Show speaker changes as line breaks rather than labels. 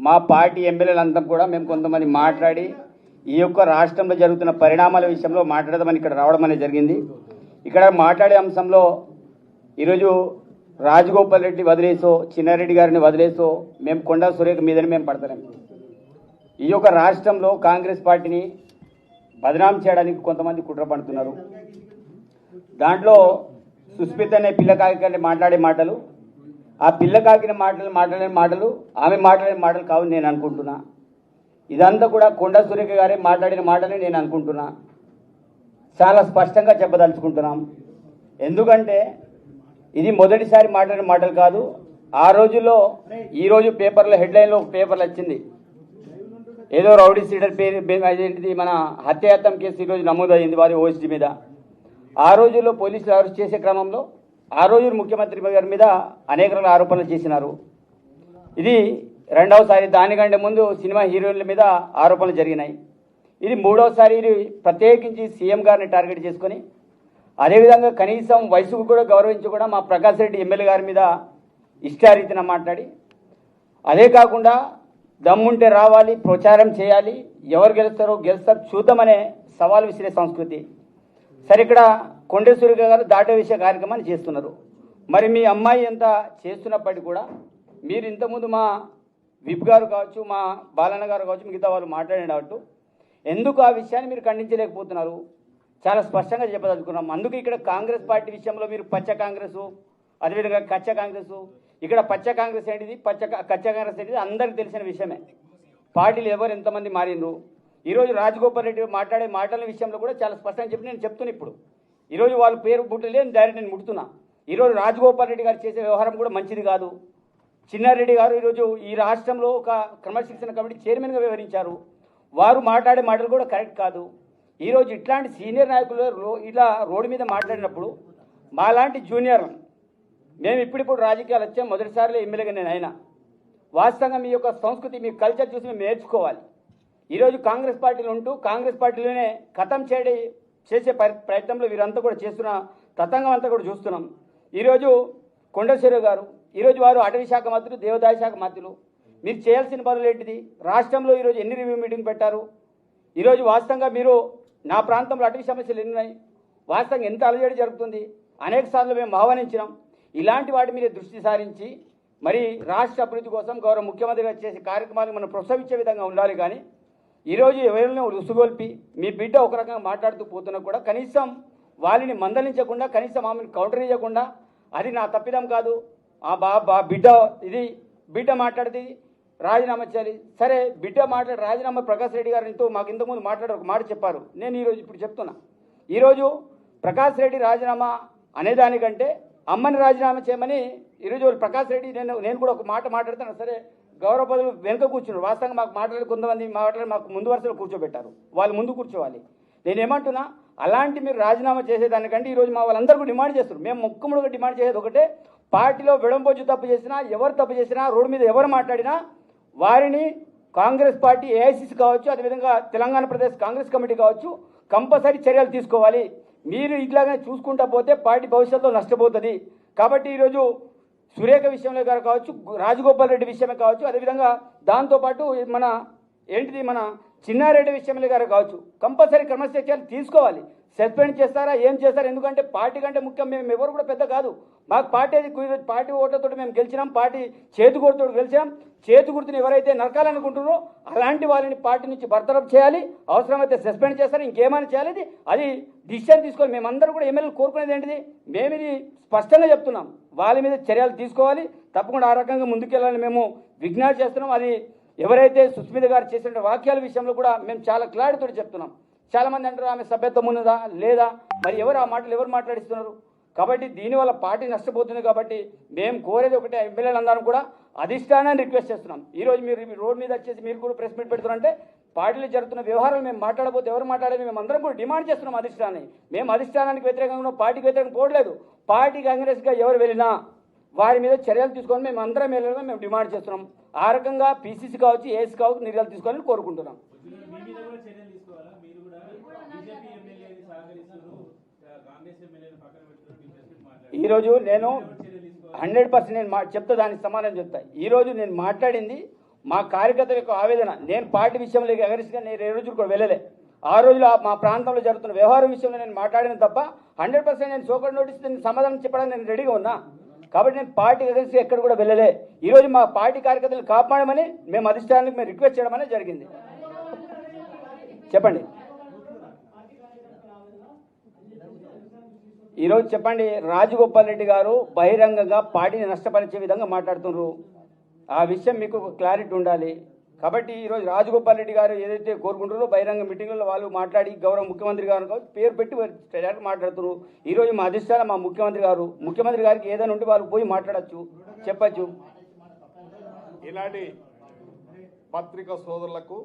మా పార్టీ ఎమ్మెల్యేలంతా కూడా మేము కొంతమంది మాట్లాడి ఈ యొక్క రాష్ట్రంలో జరుగుతున్న పరిణామాల విషయంలో మాట్లాడదామని ఇక్కడ రావడం అనేది జరిగింది. ఇక్కడ మాట్లాడే అంశంలో ఈరోజు రాజగోపాల్ రెడ్డి వదిలేసో చిన్నారెడ్డి గారిని వదిలేసో మేము కొండా సురేఖ మీదని మేము పడతాం. ఈ యొక్క రాష్ట్రంలో కాంగ్రెస్ పార్టీని బదనాం చేయడానికి కొంతమంది కుట్ర పడుతున్నారు. దాంట్లో సుస్మిత అనే పిల్లకాకి మాట్లాడే మాటలు, ఆ పిల్లకాకిన మాట్లాడే మాటలు ఆమె మాట్లాడే మాటలు కావు నేను అనుకుంటున్నా. ఇదంతా కూడా కొండా సురేఖ గారే మాట్లాడిన మాటలే నేను అనుకుంటున్నా. చాలా స్పష్టంగా చెప్పదలుచుకుంటున్నాం. ఎందుకంటే ఇది మొదటిసారి మాట్లాడిన మాటలు కాదు. ఆ రోజుల్లో ఈరోజు పేపర్లో హెడ్లైన్లో ఒక పేపర్లు వచ్చింది, ఏదో రౌడీ సీడర్ పేరు అదేంటిది మన హత్యాయత్నం కేసు ఈరోజు నమోదైంది వారి ఓఎస్డీ మీద. ఆ రోజుల్లో పోలీసులు అరెస్ట్ చేసే క్రమంలో ఆ రోజు ముఖ్యమంత్రి గారి మీద అనేక రకాల ఆరోపణలు చేసినారు. ఇది రెండవసారి. దానికంటే ముందు సినిమా హీరోయిన్ల మీద ఆరోపణలు జరిగినాయి. ఇది మూడవసారి. ఇది ప్రత్యేకించి సీఎం గారిని టార్గెట్ చేసుకొని అదేవిధంగా కనీసం వయసుకు కూడా గౌరవించి కూడా మా ప్రకాష్ రెడ్డి ఎమ్మెల్యే గారి మీద ఇష్టారీతిన మాట్లాడి, అదే కాకుండా దమ్ముంటే రావాలి, ప్రచారం చేయాలి, ఎవరు గెలుస్తారో చూద్దామనే సవాల్ విసిరే సంస్కృతి. సరే, ఇక్కడ కొండేశ్వరి గారు దాటే విషయ కార్యక్రమాన్ని చేస్తున్నారు. మరి మీ అమ్మాయి ఎంత చేస్తున్నప్పటికీ కూడా మీరు ఇంతకుముందు మా విప్ గారు కావచ్చు, మా బాలన్న గారు కావచ్చు, మిగతా వాళ్ళు మాట్లాడేటట్టు ఎందుకు ఆ విషయాన్ని మీరు ఖండించలేకపోతున్నారు? చాలా స్పష్టంగా చెప్పదలుచుకున్నాం. అందుకు ఇక్కడ కాంగ్రెస్ పార్టీ విషయంలో మీరు పచ్చ కాంగ్రెసు, అదేవిధంగా కచ్చ కాంగ్రెసు. ఇక్కడ పచ్చ కాంగ్రెస్ ఏంటిది, కచ్చ కాంగ్రెస్ ఏంటిది అందరికీ తెలిసిన విషయమే. పార్టీలు ఎవరు ఎంతమంది మారిండ్రు. ఈరోజు రాజగోపాల్ రెడ్డి మాట్లాడే మాటల విషయంలో కూడా చాలా స్పష్టంగా చెప్పి నేను చెప్తున్నా. ఇప్పుడు ఈరోజు వాళ్ళ పేరు బుట్టలేదు, డైరెక్ట్ నేను ముడుతున్నా. ఈరోజు రాజగోపాల్ రెడ్డి గారు చేసే వ్యవహారం కూడా మంచిది కాదు. చిన్నారెడ్డి గారు ఈరోజు ఈ రాష్ట్రంలో ఒక క్రమశిక్షణ కమిటీ చైర్మన్గా వ్యవహరించారు. వారు మాట్లాడే మాటలు కూడా కరెక్ట్ కాదు. ఈరోజు ఇట్లాంటి సీనియర్ నాయకులు ఇలా రోడ్డు మీద మాట్లాడినప్పుడు మాలాంటి జూనియర్, మేము ఇప్పుడిప్పుడు రాజకీయాలు వచ్చాం, మొదటిసారిలో ఎమ్మెల్యేగా నేను అయినా. వాస్తవంగా మీ యొక్క సంస్కృతి, మీ కల్చర్ చూసి మేము నేర్చుకోవాలి. ఈరోజు కాంగ్రెస్ పార్టీలో ఉంటూ కాంగ్రెస్ పార్టీలోనే ఖతం చేసే ప్రయత్నంలో వీరంతా కూడా చేస్తున్న తతంగం అంతా కూడా చూస్తున్నాం. ఈరోజు కొండశ్వరి గారు ఈరోజు వారు అటవీ శాఖ మంత్రులు, దేవాదాయ శాఖ మంత్రులు. మీరు చేయాల్సిన పనులు ఏంటిది? రాష్ట్రంలో ఈరోజు ఎన్ని రివ్యూ మీటింగ్ పెట్టారు? ఈరోజు వాస్తవంగా మీరు నా ప్రాంతంలో అటవీ సమస్యలు ఎన్ని ఉన్నాయి, వాస్తవంగా ఎంత అలజడి జరుగుతుంది, అనేక సార్లు మేము ఆహ్వానించినాం. ఇలాంటి వాటి మీద దృష్టి సారించి మరి రాష్ట్ర అభివృద్ధి కోసం గౌరవ ముఖ్యమంత్రి గారు చేసే కార్యక్రమాలు మనం ప్రోత్సహించే విధంగా ఉండాలి. కానీ ఈరోజు ఎవరినో రుసుగొల్పి మీ బిడ్డ ఒక రకంగా మాట్లాడుతూ పోతున్నా కూడా కనీసం వాళ్ళని మందలించకుండా, కనీసం ఆమెను కౌంటర్ ఇవ్వకుండా, అది నా తప్పిదం కాదు, ఆ బిడ్డ ఇది బిడ్డ మాట్లాడితే రాజీనామా చేయాలి. సరే, బిడ్డ మాట్లాడి రాజీనామా ప్రకాష్ రెడ్డి గారు మాకు ఇంతకుముందు మాట్లాడే ఒక మాట చెప్పారు. నేను ఈరోజు ఇప్పుడు చెప్తున్నా. ఈరోజు ప్రకాష్ రెడ్డి రాజీనామా అనేదానికంటే అమ్మని రాజీనామా చేయమని ఈరోజు ప్రకాష్ రెడ్డి నేను కూడా ఒక మాట మాట్లాడుతాను. సరే, గౌరవ పదవులు వెనుక కూర్చున్నారు. వాస్తవంగా మాకు మాట్లాడి కొంతమంది మాకు ముందు వరుసలో కూర్చోబెట్టారు. వాళ్ళు ముందు కూర్చోవాలి. నేనేమంటున్నా, అలాంటి మీరు రాజీనామా చేసేదానికంటే ఈరోజు మా వాళ్ళందరూ డిమాండ్ చేస్తారు. మేము ముక్కుముడుగా డిమాండ్ చేసేది ఒకటే, పార్టీలో విడంబోజు తప్పు చేసినా, ఎవరు తప్పు చేసినా, రోడ్డు మీద ఎవరు మాట్లాడినా వారిని కాంగ్రెస్ పార్టీ ఏఐసిసి కావచ్చు, అదేవిధంగా తెలంగాణ ప్రదేశ్ కాంగ్రెస్ కమిటీ కావచ్చు, కంపల్సరీ చర్యలు తీసుకోవాలి. మీరు ఇట్లాగానే చూసుకుంటా పోతే పార్టీ భవిష్యత్తులో నష్టపోతుంది. కాబట్టి ఈరోజు సురేఖ విషయంలో గారు కావచ్చు, రాజగోపాల్ రెడ్డి విషయమే కావచ్చు, అదేవిధంగా దాంతోపాటు మన చిన్నారెడ్డి విషయంలో గారు కావచ్చు, కంపల్సరీ క్రమశిక్షణలు తీసుకోవాలి. సస్పెండ్ చేస్తారా, ఏం చేస్తారా? ఎందుకంటే పార్టీ కంటే ముఖ్యం మేము ఎవరు కూడా పెద్ద కాదు. మాకు పార్టీ ఓట్లతో మేము గెలిచినాం, పార్టీ చేతుగుర్తుతో గెలిచాం. చేతుగుర్తుని ఎవరైతే నరకాలనుకుంటున్నారో అలాంటి వాళ్ళని పార్టీ నుంచి బర్తరఫ్ చేయాలి, అవసరమైతే సస్పెండ్ చేస్తారు, ఇంకేమైనా చేయాలి. అది డిసిషన్ తీసుకోవాలి. మేమందరూ కూడా ఎమ్మెల్యేలు కోరుకునేది ఏంటిది? మేము ఇది స్పష్టంగా చెప్తున్నాం, వాళ్ళ మీద చర్యలు తీసుకోవాలి, తప్పకుండా ఆ రకంగా ముందుకెళ్ళాలని మేము విజ్ఞప్తి చేస్తున్నాం. అది ఎవరైతే సుస్మిత గారు చేసిన వాక్యాల విషయంలో కూడా మేము చాలా క్లారిటీతో చెప్తున్నాం. చాలామంది అంటారు ఆమె సభ్యత్వం ఉన్నదా లేదా, మరి ఎవరు ఆ మాటలు ఎవరు మాట్లాడిస్తున్నారు? కాబట్టి దీనివల్ల పార్టీ నష్టపోతుంది. కాబట్టి మేము కోరేది ఒకటే, ఎమ్మెల్యేలందరం కూడా అధిష్టానాన్ని రిక్వెస్ట్ చేస్తున్నాం. ఈరోజు మీరు రోడ్ మీద వచ్చేసి మీరు కూడా ప్రెస్ మీట్ పెడుతున్నారంటే పార్టీలో జరుగుతున్న వ్యవహారాలు మేము మాట్లాడబోతే ఎవరు మాట్లాడాలి? మేము అందరం కూడా డిమాండ్ చేస్తున్నాం అధిష్టానాన్ని. మేము అధిష్టానానికి వ్యతిరేకంగా పార్టీకి వ్యతిరేకంగా పోవట్లేదు. పార్టీ కాంగ్రెస్గా ఎవరు వెళ్ళినా వారి మీద చర్యలు తీసుకొని మేము అందరం వెళ్ళగా మేము డిమాండ్ చేస్తున్నాం. ఆ రకంగా పీసీసీ కావచ్చు, ఏఎస్ కావచ్చు, నిర్ణయాలు తీసుకోవాలని కోరుకుంటున్నాం. ఈరోజు నేను 100% నేను చెప్తా, దానికి సమాధానం చెప్తా. ఈరోజు నేను మాట్లాడింది మా కార్యకర్తల యొక్క ఆవేదన, నేను పార్టీ విషయంలో అగరిస్ట్గా నేను ఏ రోజులు కూడా వెళ్ళలే. ఆ రోజులో మా ప్రాంతంలో జరుగుతున్న వ్యవహారం విషయంలో నేను మాట్లాడిన తప్ప 100% నేను సోకర్ నోటీస్ సమాధానం చెప్పడానికి నేను రెడీగా ఉన్నా. కాబట్టి నేను పార్టీ అగరిస్ట్గా ఎక్కడ కూడా వెళ్ళలే. ఈరోజు మా పార్టీ కార్యకర్తలు కాపాడమని మేము అధిష్టానానికి మేము రిక్వెస్ట్ చేయడం అనేది జరిగింది. చెప్పండి ఈరోజు చెప్పండి. రాజగోపాల్ రెడ్డి గారు బహిరంగంగా పార్టీని నష్టపరిచే విధంగా మాట్లాడుతున్నారు. ఆ విషయం మీకు క్లారిటీ ఉండాలి. కాబట్టి ఈరోజు రాజగోపాల్ రెడ్డి గారు ఏదైతే కోరుకుంటారో బహిరంగ మీటింగ్లలో వాళ్ళు మాట్లాడి గౌరవ ముఖ్యమంత్రి గారు పేరు పెట్టి మాట్లాడుతున్నారు. ఈరోజు మా అధిష్టానం మా ముఖ్యమంత్రి గారికి ఏదైనా ఉంటే వాళ్ళు పోయి మాట్లాడచ్చు, చెప్పచ్చు.
ఈనాటి పత్రికా సోదరులకు